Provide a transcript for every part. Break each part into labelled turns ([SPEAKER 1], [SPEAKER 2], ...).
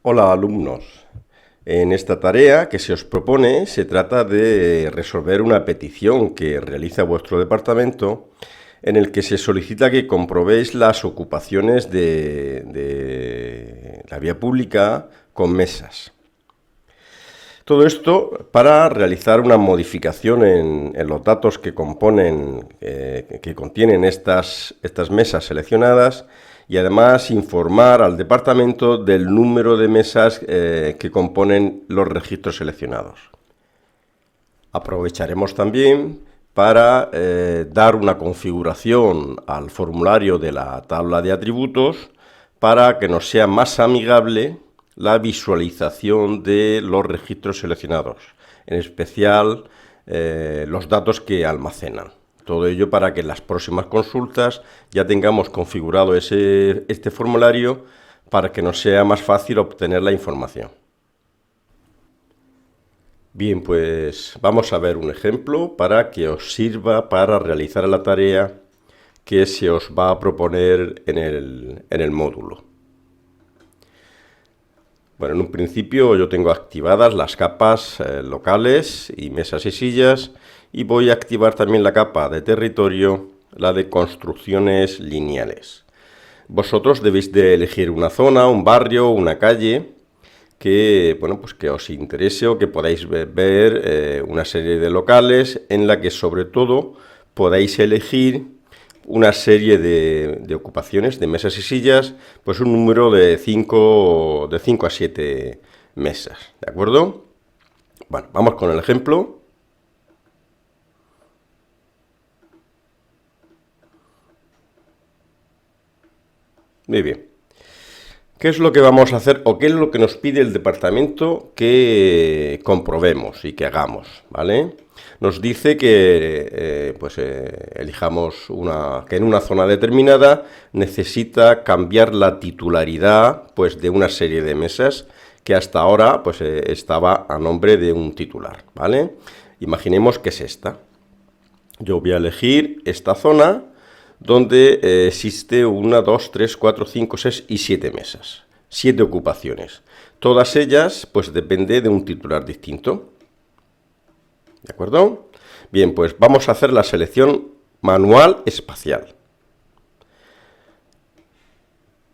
[SPEAKER 1] Hola alumnos, en esta tarea que se os propone se trata de resolver una petición que realiza vuestro departamento en el que se solicita que comprobéis las ocupaciones de la vía pública con mesas. Todo esto para realizar una modificación en los datos que contienen estas mesas seleccionadas y además informar al departamento del número de mesas que componen los registros seleccionados. Aprovecharemos también para dar una configuración al formulario de la tabla de atributos para que nos sea más amigable la visualización de los registros seleccionados, en especial los datos que almacenan. Todo ello para que en las próximas consultas ya tengamos configurado este formulario para que nos sea más fácil obtener la información. Bien, pues vamos a ver un ejemplo para que os sirva para realizar la tarea que se os va a proponer en el módulo. Bueno, en un principio yo tengo activadas las capas locales y mesas y sillas, y voy a activar también la capa de territorio, la de construcciones lineales. Vosotros debéis de elegir una zona, un barrio, una calle que, bueno, pues que os interese o que podáis ver una serie de locales en la que sobre todo podáis elegir una serie de ocupaciones, de mesas y sillas, pues un número de 5 a 7 mesas, ¿de acuerdo? Bueno, vamos con el ejemplo. Muy bien. ¿Qué es lo que vamos a hacer o qué es lo que nos pide el departamento que comprobemos y que hagamos, ¿vale? Nos dice que elijamos que en una zona determinada necesita cambiar la titularidad pues, de una serie de mesas que hasta ahora pues, estaba a nombre de un titular, ¿vale? Imaginemos que es esta. Yo voy a elegir esta zona donde existe 1, 2, 3, 4, 5, 6 y 7 mesas, 7 ocupaciones. Todas ellas, pues depende de un titular distinto. ¿De acuerdo? Bien, pues vamos a hacer la selección manual espacial.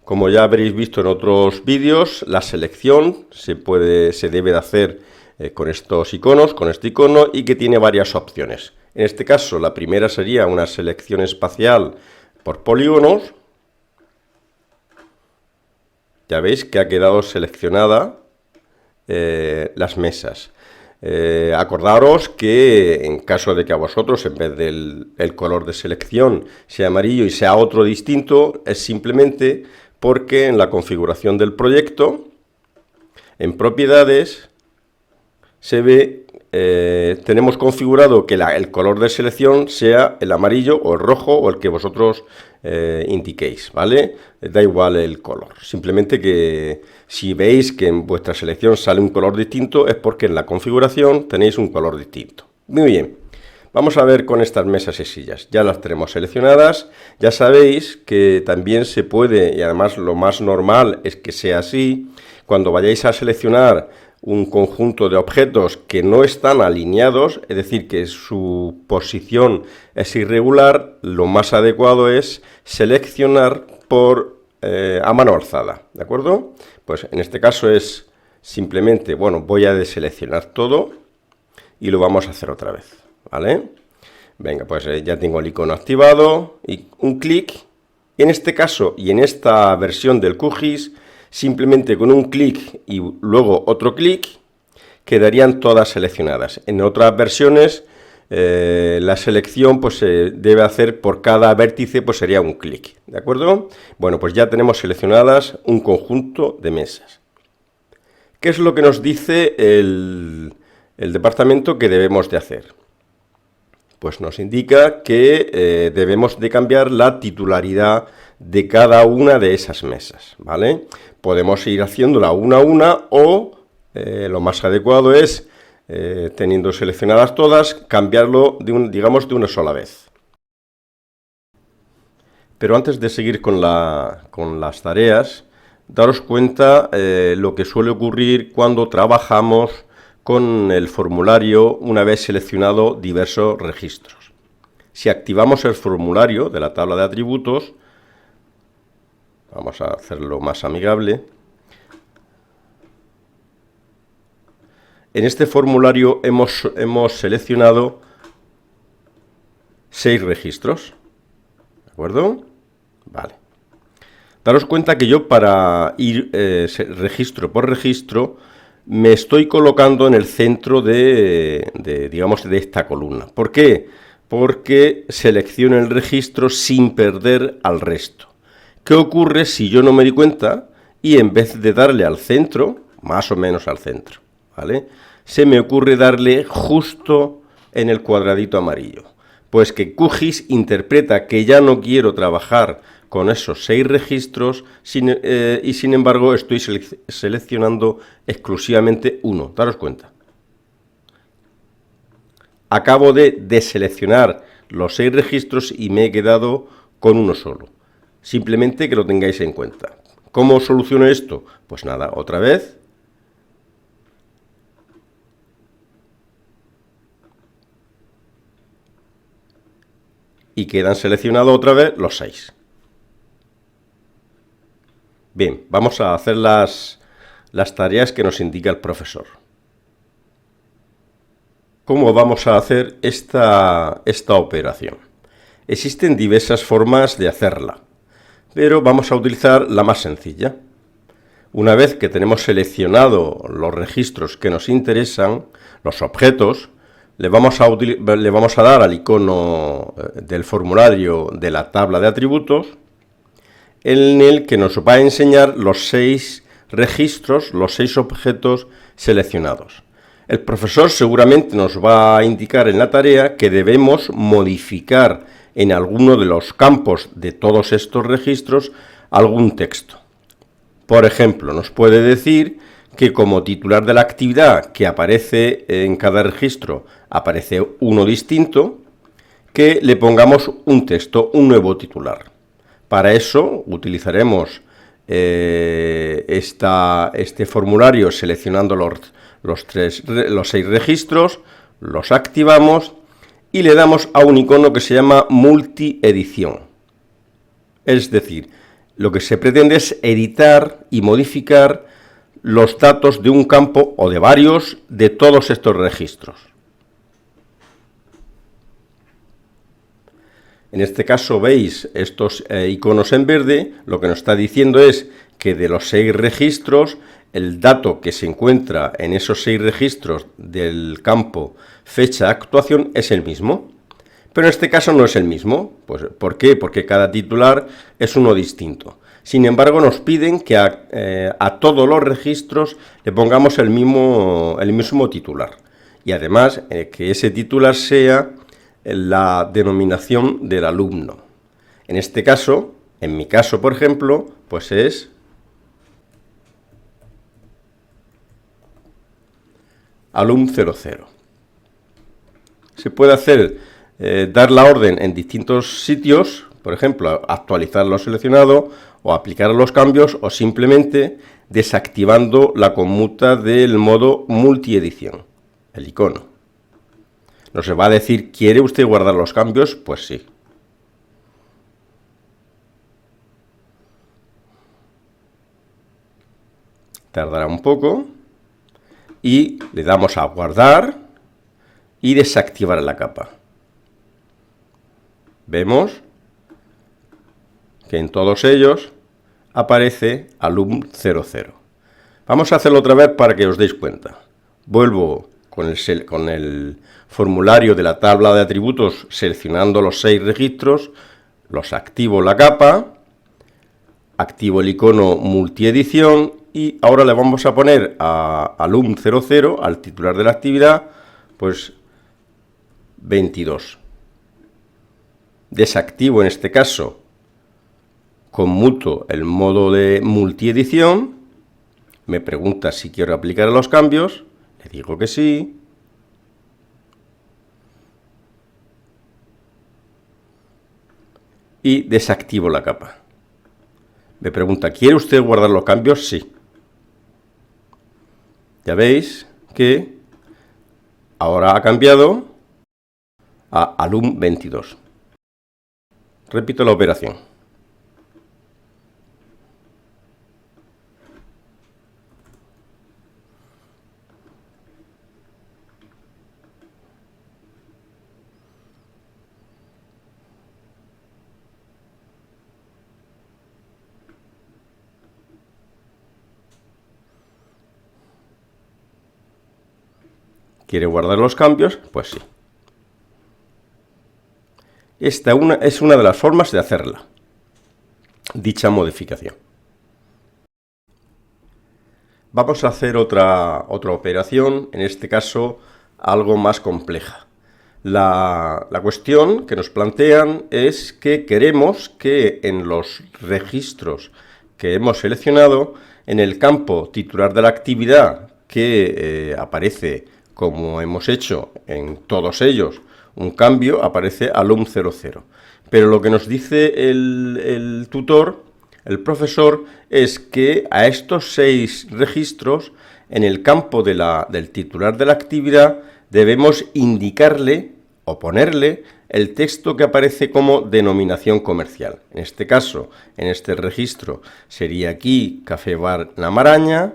[SPEAKER 1] Como ya habréis visto en otros vídeos, la selección se debe de hacer con estos iconos, con este icono, y que tiene varias opciones. En este caso, la primera sería una selección espacial por polígonos. Ya veis que ha quedado seleccionada las mesas. Acordaros que en caso de que a vosotros, en vez del color de selección, sea amarillo y sea otro distinto, es simplemente porque en la configuración del proyecto, en propiedades, se ve, tenemos configurado que el color de selección sea el amarillo o el rojo o el que vosotros indiquéis, ¿vale? Da igual el color, simplemente que si veis que en vuestra selección sale un color distinto es porque en la configuración tenéis un color distinto. Muy bien, vamos a ver con estas mesas y sillas, ya las tenemos seleccionadas, ya sabéis que también se puede, y además lo más normal es que sea así, cuando vayáis a seleccionar un conjunto de objetos que no están alineados, es decir, que su posición es irregular, lo más adecuado es seleccionar a mano alzada, ¿de acuerdo? Pues en este caso es simplemente, bueno, voy a deseleccionar todo y lo vamos a hacer otra vez, ¿vale? Venga, pues ya tengo el icono activado y un clic. En este caso y en esta versión del QGIS, simplemente con un clic y luego otro clic, quedarían todas seleccionadas. En otras versiones, la selección pues, se debe hacer por cada vértice, pues sería un clic, ¿de acuerdo? Bueno, pues ya tenemos seleccionadas un conjunto de mesas. ¿Qué es lo que nos dice el departamento que debemos de hacer? Pues nos indica que debemos de cambiar la titularidad de cada una de esas mesas, ¿vale? Podemos ir haciéndola una a una o lo más adecuado es, teniendo seleccionadas todas, cambiarlo digamos de una sola vez. Pero antes de seguir con las tareas, daros cuenta lo que suele ocurrir cuando trabajamos con el formulario una vez seleccionado diversos registros. Si activamos el formulario de la tabla de atributos, vamos a hacerlo más amigable. En este formulario hemos seleccionado 6 registros, ¿de acuerdo? Vale. Daros cuenta que yo para ir registro por registro me estoy colocando en el centro digamos, de esta columna. ¿Por qué? Porque selecciono el registro sin perder al resto. ¿Qué ocurre si yo no me di cuenta y en vez de darle al centro, más o menos al centro, ¿vale?, se me ocurre darle justo en el cuadradito amarillo? Pues que QGIS interpreta que ya no quiero trabajar con esos 6 registros y sin embargo estoy seleccionando exclusivamente uno. Daros cuenta. Acabo de deseleccionar los 6 registros y me he quedado con uno solo. Simplemente que lo tengáis en cuenta. ¿Cómo soluciono esto? Pues nada, otra vez. Y quedan seleccionados otra vez los 6. Bien, vamos a hacer las tareas que nos indica el profesor. ¿Cómo vamos a hacer esta operación? Existen diversas formas de hacerla, pero vamos a utilizar la más sencilla. Una vez que tenemos seleccionado los registros que nos interesan, los objetos, le vamos a dar al icono del formulario de la tabla de atributos, en el que nos va a enseñar los 6 registros, los 6 objetos seleccionados. El profesor seguramente nos va a indicar en la tarea que debemos modificar en alguno de los campos de todos estos registros algún texto. Por ejemplo, nos puede decir que como titular de la actividad que aparece en cada registro aparece uno distinto, que le pongamos un texto, un nuevo titular. Para eso utilizaremos este formulario seleccionando los 6 registros, los activamos y le damos a un icono que se llama multiedición. Es decir, lo que se pretende es editar y modificar los datos de un campo o de varios de todos estos registros. En este caso veis estos iconos en verde, lo que nos está diciendo es que de los 6 registros, el dato que se encuentra en esos 6 registros del campo fecha de actuación es el mismo. Pero en este caso no es el mismo. Pues, ¿por qué? Porque cada titular es uno distinto. Sin embargo, nos piden que a todos los registros le pongamos el mismo titular. Y además, que ese titular sea la denominación del alumno. En este caso, en mi caso, por ejemplo, pues es alum 00. Se puede hacer, dar la orden en distintos sitios, por ejemplo, actualizar lo seleccionado o aplicar los cambios o simplemente desactivando la conmuta del modo multiedición, el icono. Nos va a decir, ¿quiere usted guardar los cambios? Pues sí. Tardará un poco y le damos a guardar y desactivar la capa. Vemos que en todos ellos aparece alum 00. Vamos a hacerlo otra vez para que os deis cuenta. Vuelvo con el formulario de la tabla de atributos seleccionando los 6 registros, los activo la capa, activo el icono multiedición y ahora le vamos a poner a alum 00, al titular de la actividad, pues 22. Desactivo en este caso, conmuto el modo de multiedición, me pregunta si quiero aplicar los cambios, le digo que sí. Y desactivo la capa. Me pregunta, ¿quiere usted guardar los cambios? Sí. Ya veis que ahora ha cambiado a alum22. Repito la operación. ¿Quiere guardar los cambios? Pues sí. Esta es una de las formas de hacerla, dicha modificación. Vamos a hacer otra operación, en este caso algo más compleja. La cuestión que nos plantean es que queremos que en los registros que hemos seleccionado, en el campo titular de la actividad que aparece, como hemos hecho en todos ellos, un cambio, aparece alum00. Pero lo que nos dice el tutor, el profesor, es que a estos 6 registros, en el campo del titular de la actividad, debemos indicarle o ponerle el texto que aparece como denominación comercial. En este caso, en este registro, sería aquí Café Bar La Maraña.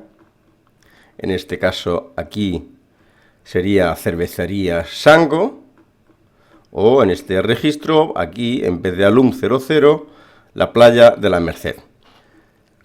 [SPEAKER 1] En este caso, aquí sería Cervecería Sango. O en este registro, aquí, en vez de alum00, la Playa de la Merced.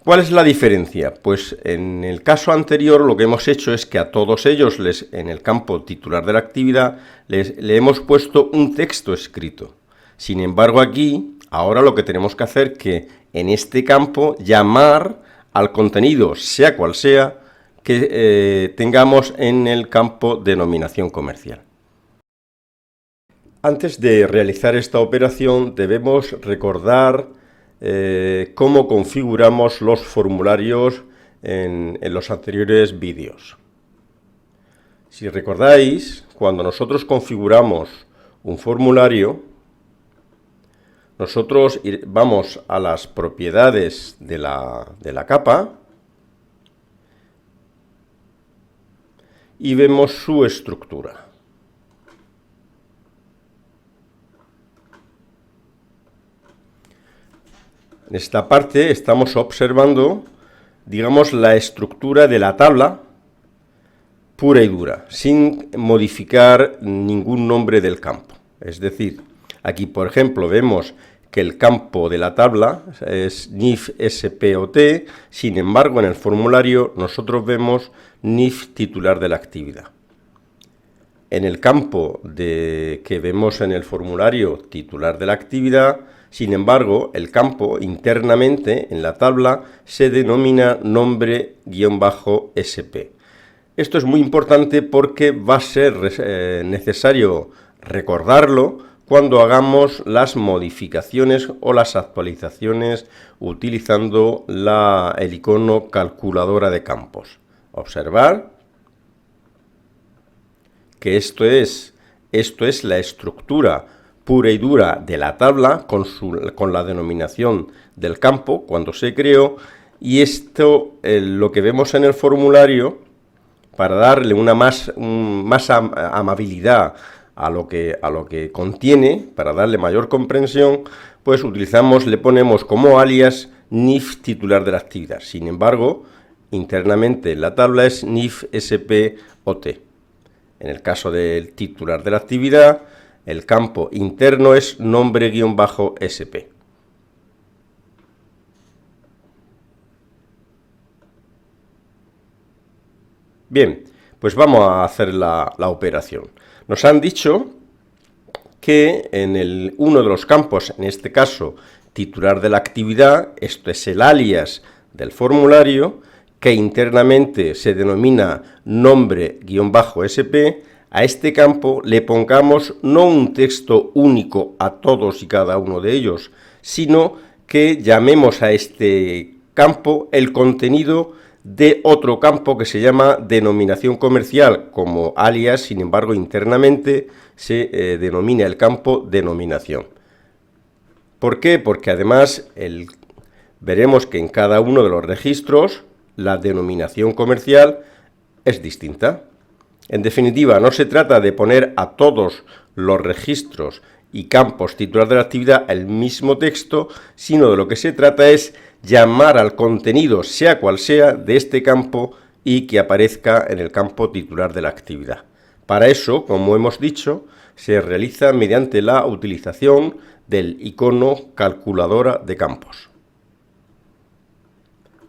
[SPEAKER 1] ¿Cuál es la diferencia? Pues en el caso anterior lo que hemos hecho es que a todos ellos, en el campo titular de la actividad, le hemos puesto un texto escrito. Sin embargo, aquí, ahora lo que tenemos que hacer es que en este campo llamar al contenido, sea cual sea, que tengamos en el campo denominación comercial. Antes de realizar esta operación debemos recordar cómo configuramos los formularios en los anteriores vídeos. Si recordáis, cuando nosotros configuramos un formulario, nosotros vamos a las propiedades de la capa y vemos su estructura. En esta parte estamos observando, digamos, la estructura de la tabla pura y dura, sin modificar ningún nombre del campo. Es decir, aquí, por ejemplo, vemos que el campo de la tabla es NIF SPOT, sin embargo, en el formulario nosotros vemos NIF titular de la actividad. En el campo que vemos en el formulario titular de la actividad, sin embargo, el campo internamente en la tabla se denomina nombre-sp. Esto es muy importante porque va a ser necesario recordarlo cuando hagamos las modificaciones o las actualizaciones utilizando el icono calculadora de campos. Observar que esto es la estructura pura y dura de la tabla con la denominación del campo cuando se creó, y esto lo que vemos en el formulario, para darle una más amabilidad a lo que contiene, para darle mayor comprensión, pues le ponemos como alias NIF titular de la actividad. Sin embargo, internamente en la tabla es NIF SPOT. En el caso del titular de la actividad, el campo interno es nombre-sp. Bien, pues vamos a hacer la operación. Nos han dicho que en uno de los campos, en este caso titular de la actividad, esto es el alias del formulario, que internamente se denomina nombre-sp, a este campo le pongamos no un texto único a todos y cada uno de ellos, sino que llamemos a este campo el contenido de otro campo que se llama denominación comercial como alias, sin embargo internamente se denomina el campo denominación. ¿Por qué? Porque además veremos que en cada uno de los registros la denominación comercial es distinta. En definitiva, no se trata de poner a todos los registros y campos titular de la actividad el mismo texto, sino de lo que se trata es llamar al contenido, sea cual sea, de este campo y que aparezca en el campo titular de la actividad. Para eso, como hemos dicho, se realiza mediante la utilización del icono calculadora de campos.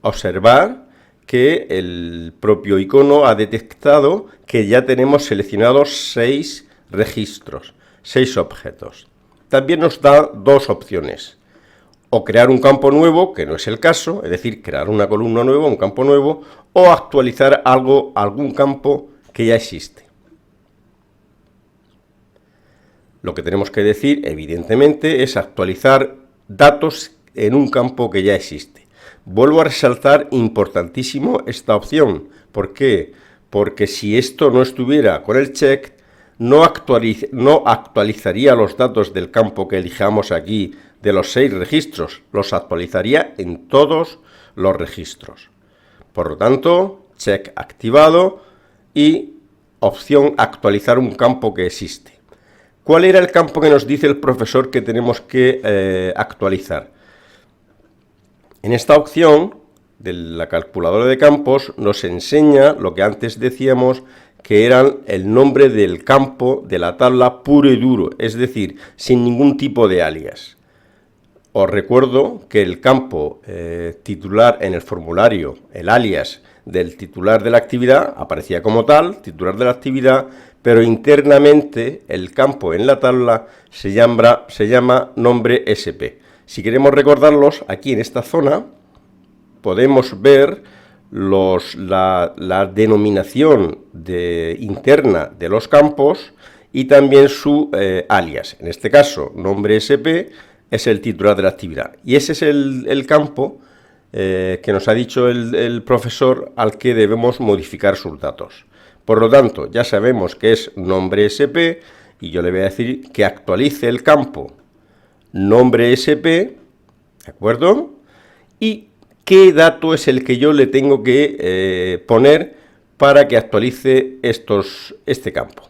[SPEAKER 1] Observar que el propio icono ha detectado que ya tenemos seleccionados 6 registros, 6 objetos. También nos da dos opciones: o crear un campo nuevo, que no es el caso, es decir, crear una columna nueva, un campo nuevo, o actualizar algún campo que ya existe. Lo que tenemos que decir, evidentemente, es actualizar datos en un campo que ya existe. Vuelvo a resaltar, importantísimo, esta opción. ¿Por qué? Porque si esto no estuviera con el check, no actualizaría los datos del campo que elijamos aquí de los 6 registros, los actualizaría en todos los registros. Por lo tanto, check activado y opción actualizar un campo que existe. ¿Cuál era el campo que nos dice el profesor que tenemos que actualizar? En esta opción de la calculadora de campos nos enseña lo que antes decíamos, que eran el nombre del campo de la tabla puro y duro, es decir, sin ningún tipo de alias. Os recuerdo que el campo titular en el formulario, el alias del titular de la actividad, aparecía como tal, titular de la actividad, pero internamente el campo en la tabla se llama nombre SP. Si queremos recordarlos, aquí en esta zona podemos ver la denominación interna de los campos y también su alias. En este caso, nombre SP es el titular de la actividad. Y ese es el campo que nos ha dicho el profesor al que debemos modificar sus datos. Por lo tanto, ya sabemos que es nombre SP y yo le voy a decir que actualice el campo nombre SP, ¿de acuerdo? Y qué dato es el que yo le tengo que poner para que actualice este campo.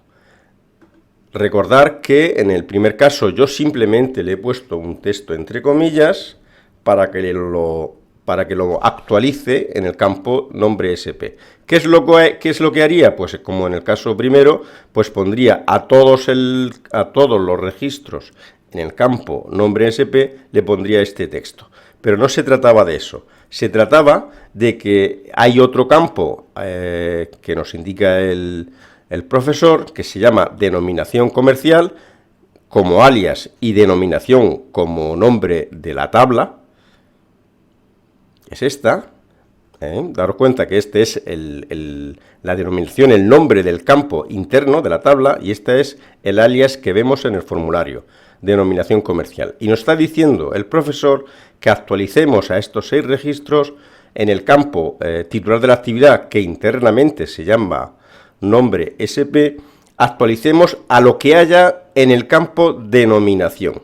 [SPEAKER 1] Recordar que en el primer caso yo simplemente le he puesto un texto entre comillas para que lo actualice en el campo nombre SP. ¿Qué es lo que haría? Pues como en el caso primero, pues pondría a todos los registros en el campo nombre SP, le pondría este texto. Pero no se trataba de eso. Se trataba de que hay otro campo que nos indica el profesor, que se llama denominación comercial, como alias y denominación como nombre de la tabla. Es esta. Daros cuenta que este es la denominación, el nombre del campo interno de la tabla, y este es el alias que vemos en el formulario, denominación comercial. Y nos está diciendo el profesor que actualicemos a estos 6 registros en el campo titular de la actividad, que internamente se llama nombre SP, actualicemos a lo que haya en el campo denominación,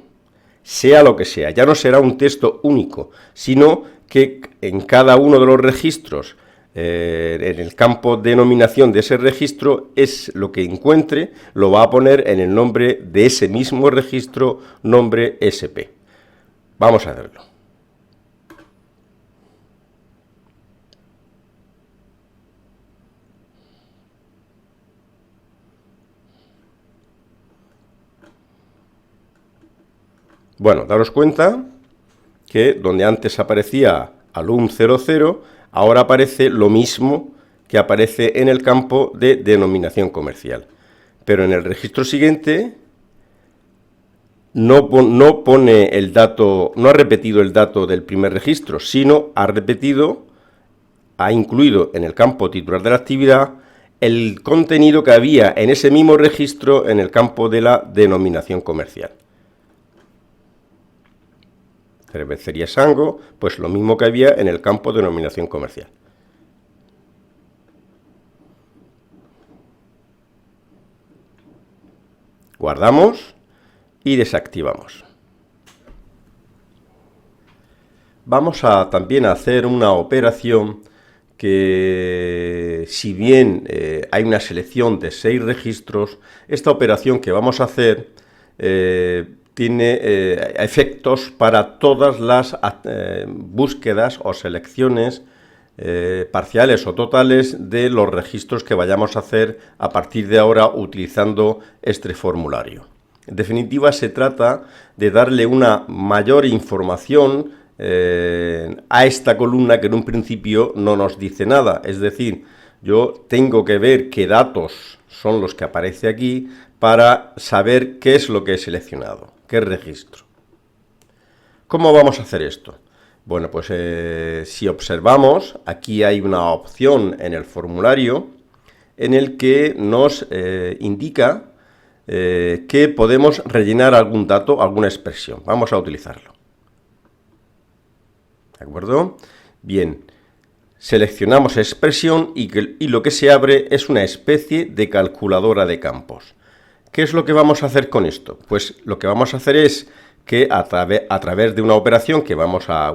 [SPEAKER 1] sea lo que sea. Ya no será un texto único, sino que en cada uno de los registros, en el campo denominación de ese registro, es lo que encuentre, lo va a poner en el nombre de ese mismo registro, nombre SP. Vamos a verlo. Bueno, daros cuenta que donde antes aparecía alum 00, ahora aparece lo mismo que aparece en el campo de denominación comercial. Pero en el registro siguiente no pone el dato, no ha repetido el dato del primer registro, sino ha incluido en el campo titular de la actividad el contenido que había en ese mismo registro en el campo de la denominación comercial. Cervecería Sango, pues lo mismo que había en el campo de denominación comercial. Guardamos y desactivamos. vamos a también hacer una operación que, si bien hay una selección de 6 registros, esta operación que vamos a hacer tiene efectos para todas las búsquedas o selecciones parciales o totales de los registros que vayamos a hacer a partir de ahora utilizando este formulario. En definitiva, se trata de darle una mayor información a esta columna que en un principio no nos dice nada. Es decir, yo tengo que ver qué datos son los que aparece aquí para saber qué es lo que he seleccionado, qué registro. ¿Cómo vamos a hacer esto? Bueno, pues si observamos, aquí hay una opción en el formulario en el que nos indica que podemos rellenar algún dato, alguna expresión. Vamos a utilizarlo. ¿De acuerdo? Bien, seleccionamos expresión y lo que se abre es una especie de calculadora de campos. ¿Qué es lo que vamos a hacer con esto? Pues lo que vamos a hacer es que a través de una operación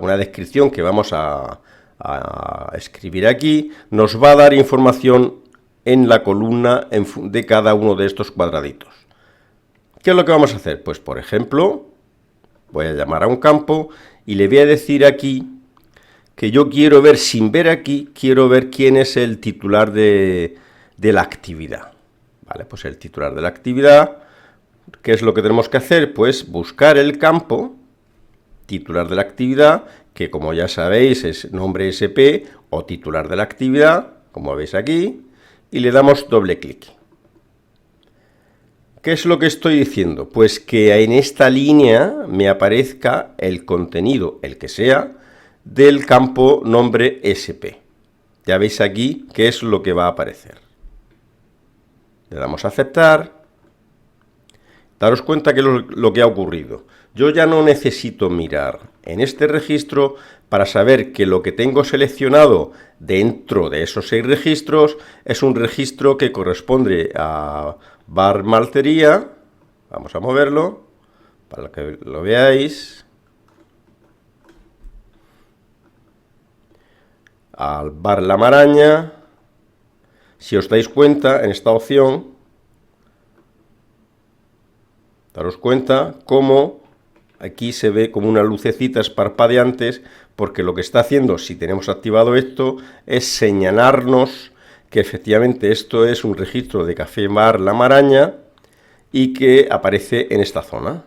[SPEAKER 1] una descripción que vamos a escribir aquí, nos va a dar información en la columna de cada uno de estos cuadraditos. ¿Qué es lo que vamos a hacer? Pues, por ejemplo, voy a llamar a un campo y le voy a decir aquí que yo quiero ver, sin ver aquí, quiero ver quién es el titular de la actividad. Vale, pues el titular de la actividad, ¿qué es lo que tenemos que hacer? Pues buscar el campo titular de la actividad, que como ya sabéis es nombre SP o titular de la actividad, como veis aquí, y le damos doble clic. ¿Qué es lo que estoy diciendo? Pues que en esta línea me aparezca el contenido, el que sea, del campo nombre SP. Ya veis aquí qué es lo que va a aparecer. Le damos a aceptar. Daros cuenta que lo que ha ocurrido. Yo ya no necesito mirar en este registro para saber que lo que tengo seleccionado dentro de esos 6 registros es un registro que corresponde a bar maltería. Vamos a moverlo para que lo veáis. Al bar La Maraña. Si os dais cuenta, en esta opción, daros cuenta cómo aquí se ve como unas lucecitas parpadeantes, porque lo que está haciendo, si tenemos activado esto, es señalarnos que efectivamente esto es un registro de Café Bar La Maraña y que aparece en esta zona.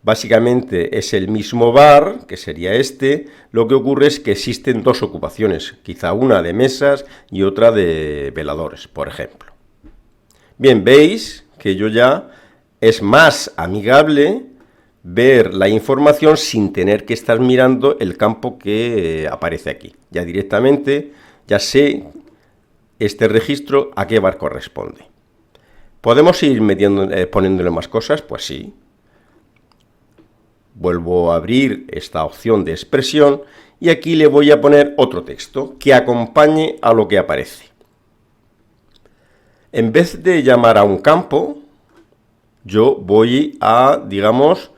[SPEAKER 1] Básicamente es el mismo bar, que sería este, lo que ocurre es que existen 2 ocupaciones, quizá una de mesas y otra de veladores, por ejemplo. Bien, veis que es más amigable ver la información sin tener que estar mirando el campo que aparece aquí. Ya directamente ya sé este registro a qué bar corresponde. ¿Podemos ir poniéndole más cosas? Pues sí. Vuelvo a abrir esta opción de expresión y aquí le voy a poner otro texto que acompañe a lo que aparece. En vez de llamar a un campo, yo voy a, digamos,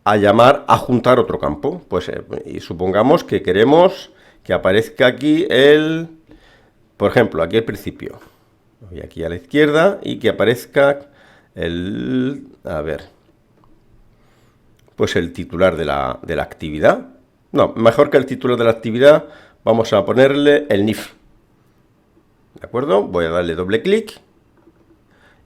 [SPEAKER 1] a juntar otro campo. Pues y supongamos que queremos que aparezca aquí por ejemplo, aquí al principio. Voy aquí a la izquierda y que aparezca pues el titular de la actividad. No, mejor que el titular de la actividad, vamos a ponerle el NIF. ¿De acuerdo? Voy a darle doble clic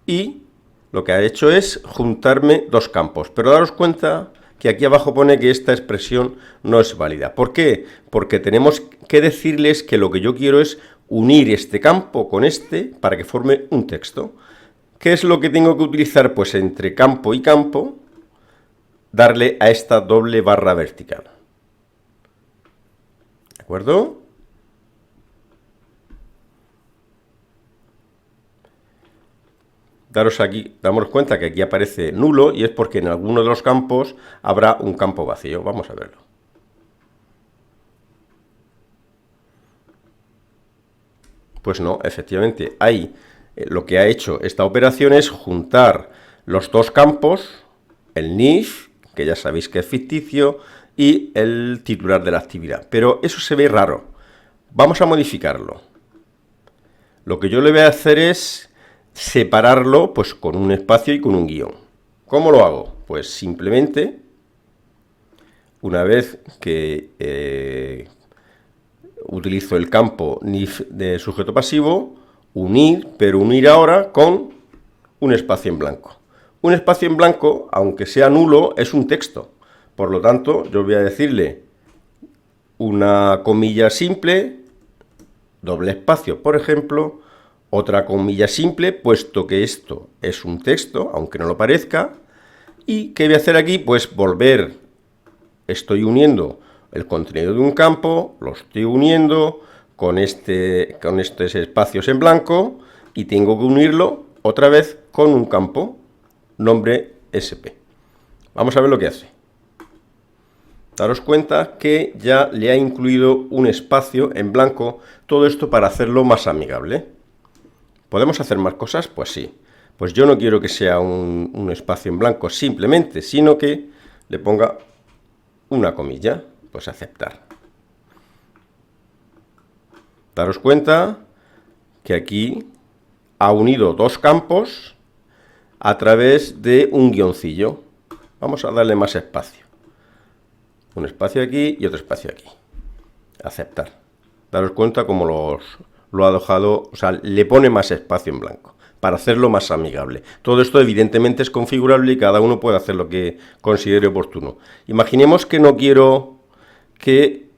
[SPEAKER 1] y lo que ha hecho es juntarme 2 campos. Pero daros cuenta que aquí abajo pone que esta expresión no es válida. ¿Por qué? Porque tenemos que decirles que lo que yo quiero es unir este campo con este para que forme un texto. ¿Qué es lo que tengo que utilizar? Pues entre campo y campo, darle a esta doble barra vertical. ¿De acuerdo? Damos cuenta que aquí aparece nulo y es porque en alguno de los campos habrá un campo vacío. Vamos a verlo. Pues no, efectivamente, lo que ha hecho esta operación es juntar los 2 campos, el NIF, que ya sabéis que es ficticio, y el titular de la actividad. Pero eso se ve raro. Vamos a modificarlo. Lo que yo le voy a hacer es separarlo pues con un espacio y con un guión. ¿Cómo lo hago? Pues simplemente, una vez que utilizo el campo NIF de sujeto pasivo, unir, pero unir ahora con un espacio en blanco. Un espacio en blanco, aunque sea nulo, es un texto. Por lo tanto, yo voy a decirle una comilla simple, doble espacio, por ejemplo, otra comilla simple, puesto que esto es un texto, aunque no lo parezca. ¿Y qué voy a hacer aquí? Pues volver, estoy uniendo el contenido de un campo, lo estoy uniendo con estos espacios en blanco y tengo que unirlo otra vez con un campo, nombre SP. Vamos a ver lo que hace. Daros cuenta que ya le ha incluido un espacio en blanco, todo esto para hacerlo más amigable. ¿Podemos hacer más cosas? Pues sí. Pues yo no quiero que sea un espacio en blanco simplemente, sino que le ponga una comilla, pues aceptar. Daros cuenta que aquí ha unido dos campos a través de un guioncillo. Vamos a darle más espacio. Un espacio aquí y otro espacio aquí. Aceptar. Daros cuenta cómo lo ha dejado, o sea, le pone más espacio en blanco, para hacerlo más amigable. Todo esto evidentemente es configurable y cada uno puede hacer lo que considere oportuno. Imaginemos que no quiero que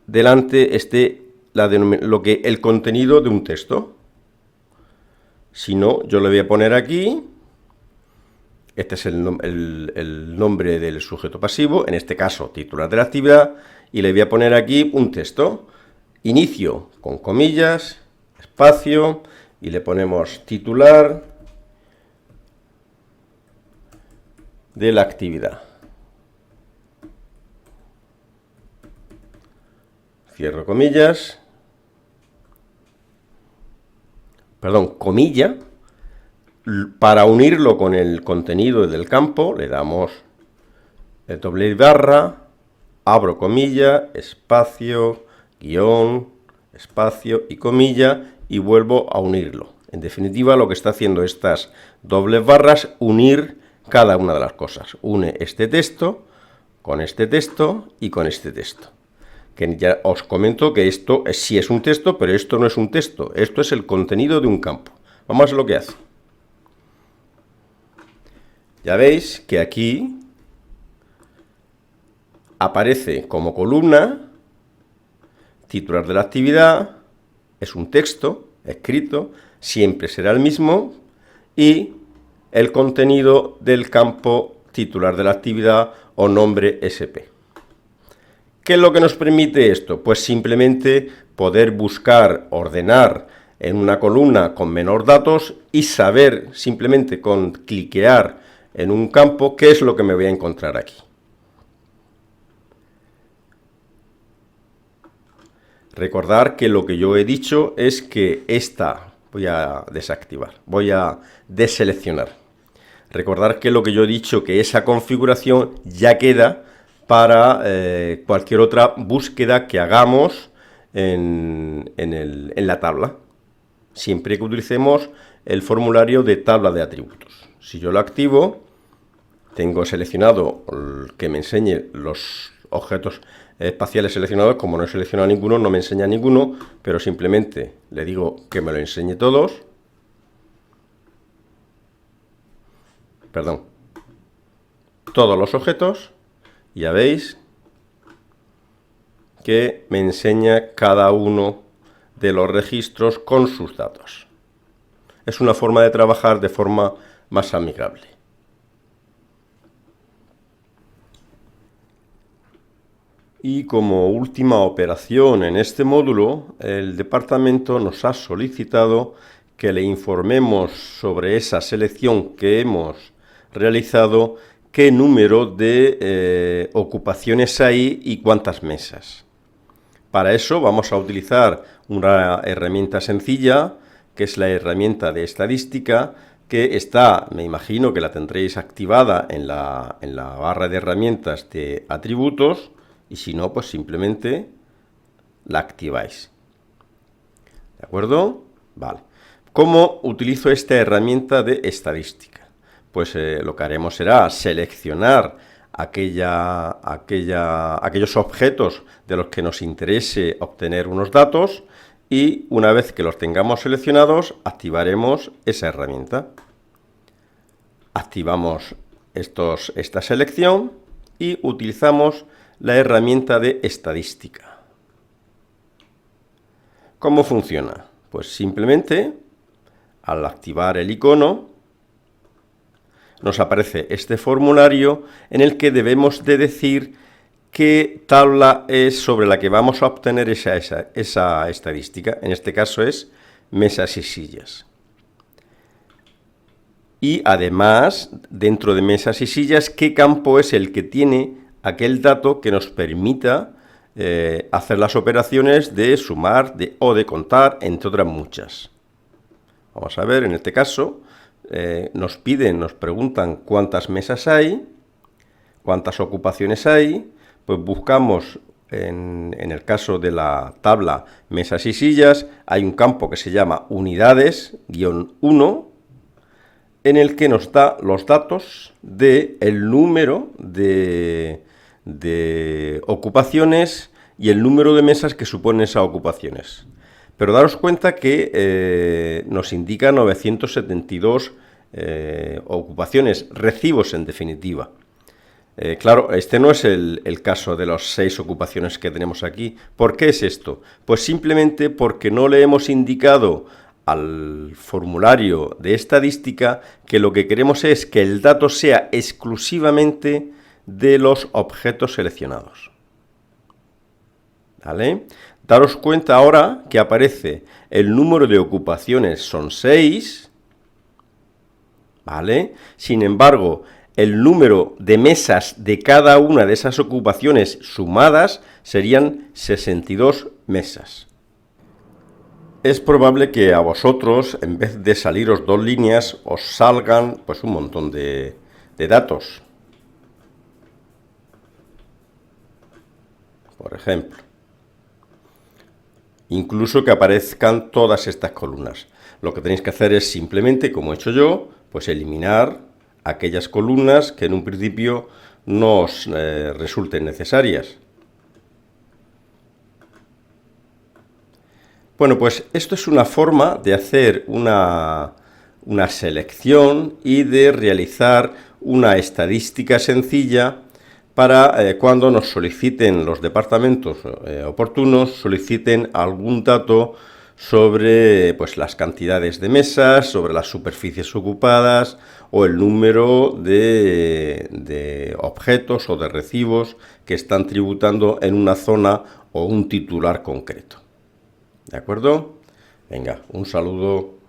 [SPEAKER 1] delante esté el contenido de un texto. Si no, yo le voy a poner aquí, este es el nombre del sujeto pasivo, en este caso titular de la actividad, y le voy a poner aquí un texto. Inicio con comillas, espacio, y le ponemos titular de la actividad. Cierro comillas. Perdón, comilla. Para unirlo con el contenido del campo, le damos el doble barra, abro comilla, espacio, guión, espacio y comilla, y vuelvo a unirlo. En definitiva, lo que está haciendo estas dobles barras, unir cada una de las cosas. Une este texto con este texto y con este texto. Que ya os comento que esto sí es un texto, pero esto no es un texto. Esto es el contenido de un campo. Vamos a ver lo que hace. Ya veis que aquí aparece como columna titular de la actividad, es un texto escrito, siempre será el mismo, y el contenido del campo titular de la actividad o nombre SP. ¿Qué es lo que nos permite esto? Pues simplemente poder buscar, ordenar en una columna con menor datos y saber simplemente con cliquear en un campo qué es lo que me voy a encontrar aquí. Recordar que lo que yo he dicho es que voy a desactivar, voy a deseleccionar. Recordar que lo que yo he dicho, que esa configuración ya queda para cualquier otra búsqueda que hagamos en la tabla, siempre que utilicemos el formulario de tabla de atributos. Si yo lo activo, tengo seleccionado que me enseñe los objetos espaciales seleccionados. Como no he seleccionado ninguno, no me enseña ninguno, pero simplemente le digo que me lo enseñe todos. Perdón. Todos los objetos. Y ya veis que me enseña cada uno de los registros con sus datos. Es una forma de trabajar de forma más amigable. Y como última operación en este módulo, el departamento nos ha solicitado que le informemos sobre esa selección que hemos realizado, qué número de ocupaciones hay y cuántas mesas. Para eso vamos a utilizar una herramienta sencilla, que es la herramienta de estadística, que está, me imagino que la tendréis activada en la barra de herramientas de atributos, y si no, pues simplemente la activáis. ¿De acuerdo? Vale. ¿Cómo utilizo esta herramienta de estadística? Pues lo que haremos será seleccionar aquellos objetos de los que nos interese obtener unos datos, y una vez que los tengamos seleccionados, activaremos esa herramienta. Activamos esta selección y utilizamos la herramienta de estadística. ¿Cómo funciona? Pues simplemente, al activar el icono, nos aparece este formulario en el que debemos de decir qué tabla es sobre la que vamos a obtener esa estadística. En este caso es mesas y sillas. Y además, dentro de mesas y sillas, qué campo es el que tiene aquel dato que nos permita hacer las operaciones de sumar o de contar, entre otras muchas. Vamos a ver, en este caso, nos preguntan cuántas mesas hay, cuántas ocupaciones hay. Pues buscamos, en el caso de la tabla mesas y sillas, hay un campo que se llama unidades-1, en el que nos da los datos del número de ocupaciones y el número de mesas que suponen esas ocupaciones. Pero daros cuenta que nos indica 972 ocupaciones, recibos en definitiva. Claro, este no es el caso de las 6 ocupaciones que tenemos aquí. ¿Por qué es esto? Pues simplemente porque no le hemos indicado al formulario de estadística que lo que queremos es que el dato sea exclusivamente de los objetos seleccionados. ¿Vale? Daros cuenta ahora que aparece el número de ocupaciones son 6, ¿vale? Sin embargo, el número de mesas de cada una de esas ocupaciones sumadas serían 62 mesas. Es probable que a vosotros, en vez de saliros 2 líneas, os salgan pues un montón de datos. Por ejemplo, incluso que aparezcan todas estas columnas. Lo que tenéis que hacer es simplemente, como he hecho yo, pues eliminar aquellas columnas que en un principio no os resulten necesarias. Bueno, pues esto es una forma de hacer una selección y de realizar una estadística sencilla para cuando nos soliciten los departamentos oportunos, soliciten algún dato sobre pues, las cantidades de mesas, sobre las superficies ocupadas o el número de objetos o de recibos que están tributando en una zona o un titular concreto. ¿De acuerdo? Venga, un saludo.